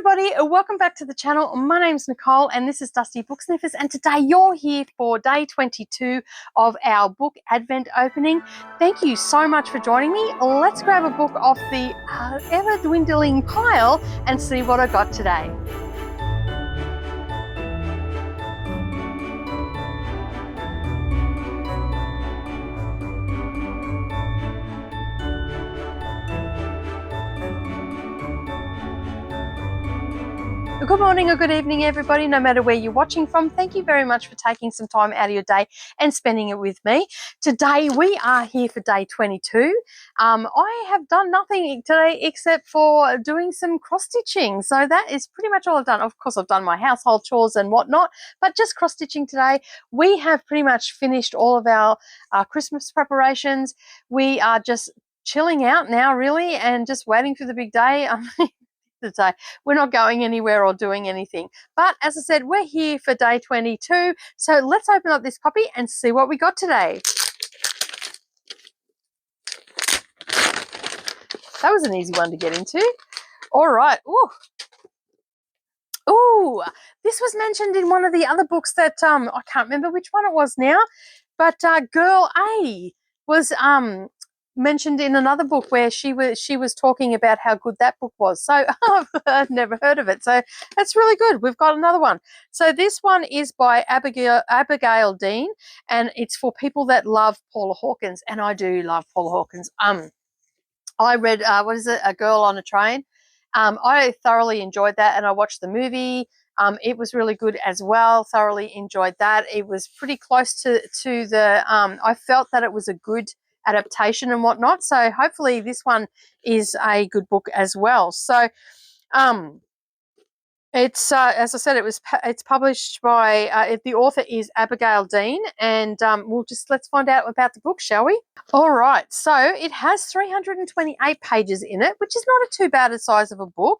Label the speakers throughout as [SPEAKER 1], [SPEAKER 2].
[SPEAKER 1] everybody, welcome back to the channel. My name's Nicole and this is Dusty Book Sniffers, and today you're here for day 22 of our book advent opening. Thank you so much for joining me. Let's grab a book off the ever dwindling pile and see what I got today. Good morning or good evening, everybody, no matter where you're watching from. Thank you very much for taking some time out of your day and spending it with me. Today, we are here for day 22. I have done nothing today except for doing some cross-stitching. So that is pretty much all I've done. Of course, I've done my household chores and whatnot, but just cross-stitching today. We have pretty much finished all of our Christmas preparations. We are just chilling out now, really, and just waiting for the big day. Today. We're not going anywhere or doing anything. But as I said, we're here for day 22. So let's open up this puppy and see what we got today. That was an easy one to get into. All right. Ooh, this was mentioned in one of the other books that I can't remember which one it was now, but Girl A was mentioned in another book where she was talking about how good that book was. So I've never heard of it. So that's really good. We've got another one. So this one is by Abigail Dean, and it's for people that love Paula Hawkins, and I do love Paula Hawkins. I read what is it? A Girl on a Train. I thoroughly enjoyed that, and I watched the movie. It was really good as well. Thoroughly enjoyed that. It was pretty close to the. I felt that it was a good adaptation and whatnot. So hopefully this one is a good book as well. So it's as I said, it's published by the author is Abigail Dean, and let's find out about the book, shall we? All right, so it has 328 pages in it, which is not too bad a size of a book.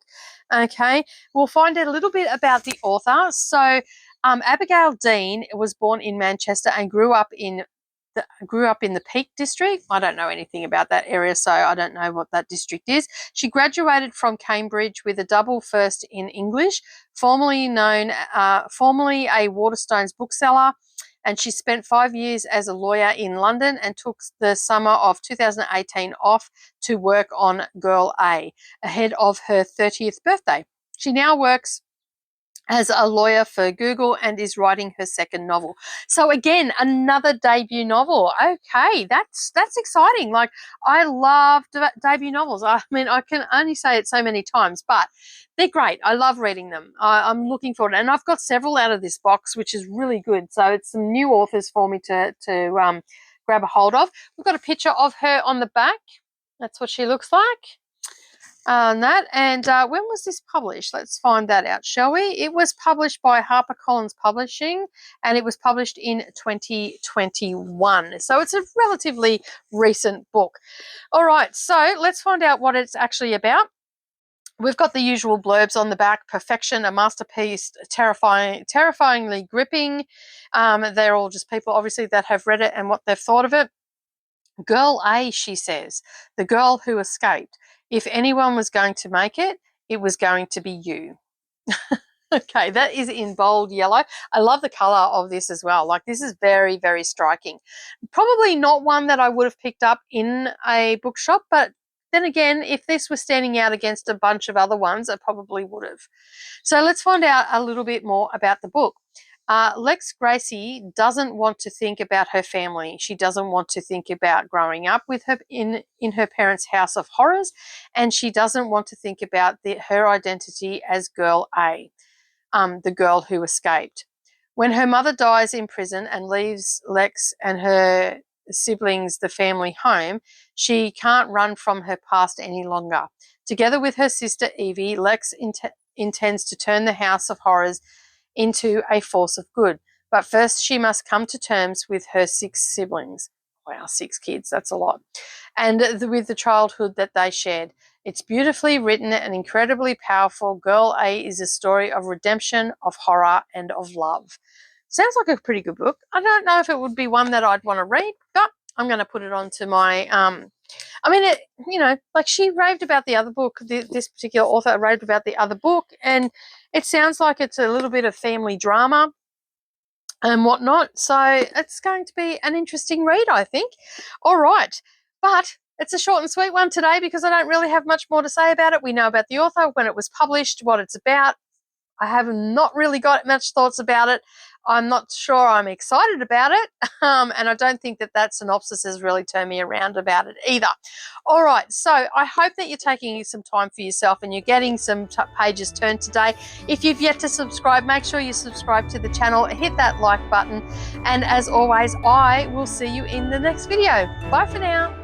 [SPEAKER 1] Okay, we'll find out a little bit about the author. So Abigail Dean was born in Manchester and grew up in the Peak District. I don't know anything about that area, so I don't know what that district is. She graduated from Cambridge with a double first in English, formerly a Waterstones bookseller, and she spent 5 years as a lawyer in London and took the summer of 2018 off to work on Girl A ahead of her 30th birthday. She now works as a lawyer for Google and is writing her second novel. So again, another debut novel. Okay, that's exciting. Like, I love debut novels. I mean, I can only say it so many times, but they're great. I love reading them. I'm looking forward, and I've got several out of this box, which is really good. So it's some new authors for me to grab a hold of. We've got a picture of her on the back. That's what she looks like. When was this published? Let's find that out, shall we? It was published by HarperCollins Publishing, and it was published in 2021. So it's a relatively recent book. All right, so let's find out what it's actually about. We've got the usual blurbs on the back: perfection, a masterpiece, terrifyingly gripping. They're all just people, obviously, that have read it and what they've thought of it. Girl A, she says, the girl who escaped. If anyone was going to make it, it was going to be you. Okay, that is in bold yellow. I love the color of this as well. Like, this is very, very striking. Probably not one that I would have picked up in a bookshop, but then again, if this was standing out against a bunch of other ones, I probably would have. So let's find out a little bit more about the book. Lex Gracie doesn't want to think about her family. She doesn't want to think about growing up with her in her parents' house of horrors, and she doesn't want to think about her identity as Girl A, the girl who escaped. When her mother dies in prison and leaves Lex and her siblings the family home, she can't run from her past any longer. Together with her sister Evie, Lex intends to turn the house of horrors into a force of good. But first she must come to terms with her 6 siblings. Wow, 6 kids, that's a lot. And with the childhood that they shared. It's beautifully written and incredibly powerful. Girl A is a story of redemption, of horror, and of love. Sounds like a pretty good book. I don't know if it would be one that I'd want to read, but I'm going to put it onto my I mean, like she raved about the other book. This particular author raved about the other book, and it sounds like it's a little bit of family drama and whatnot. So it's going to be an interesting read, I think. All right. But it's a short and sweet one today because I don't really have much more to say about it. We know about the author, when it was published, what it's about. I have not really got much thoughts about it. I'm not sure I'm excited about it. And I don't think that synopsis has really turned me around about it either. All right, so I hope that you're taking some time for yourself and you're getting some pages turned today. If you've yet to subscribe, make sure you subscribe to the channel, hit that like button. And as always, I will see you in the next video. Bye for now.